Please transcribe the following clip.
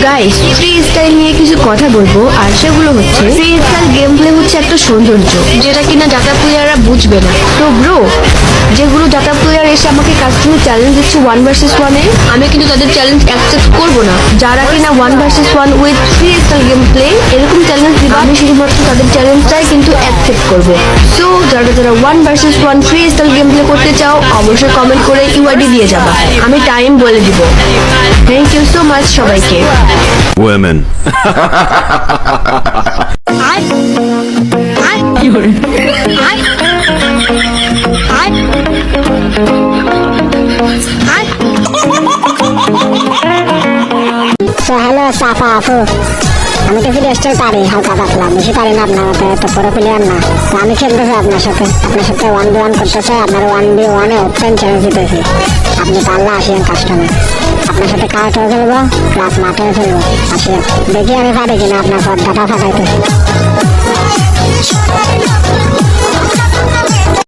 Guys, free style নিয়ে কিছু কথা বলবো, আর সেগুলো হচ্ছে ফ্রি স্টাইল গেম প্লে হচ্ছে একটা সৌন্দর্য যেটা কিনা ডাটা প্লেয়াররা বুঝবে না। তো ব্রো, যেগুলো ডাটা প্লেয়ার এসে আমাকে কাস্টমে চ্যালেঞ্জ দিচ্ছে 1 vs 1-এ, আমি কিন্তু তাদের চ্যালেঞ্জ অ্যাকসেপ্ট করবো না। যারা কিনা 1 vs 1 with free style game play এরকম চ্যালেঞ্জ দিবে, আমি শুধুমাত্র তাদের চ্যালেঞ্জটাই কিন্তু অ্যাকসেপ্ট করবো। সো যারা যারা 1 vs 1 free style game play করতে চাও, অবশ্যই কমেন্ট করে ইউআইডি দিয়ে যাবা, আমি টাইম বলে দিব। থ্যাংক ইউ সো মাচ সবাইকে। Women. তো হ্যালো সাফা আপু, আমি তো ফিরে আসতে পারি হালকা পাতলা, বেশি পারি না আপনার মতো, এত বড় প্লেয়ার না। তো আমি খেলতে চাই আপনার সাথে 1v1 করতে চাই, আপনার 1v1-এ ওপেন চ্যালেঞ্জ দিতেছি। আপনি পারলে আসেন কাস্টমে, আপনার সাথে কার্টও খেলবো প্লাস মাঠেও খেলবো। আসেন, দেখি আমি পারি কিনা আপনার পর্দাটা ফাটাইতে।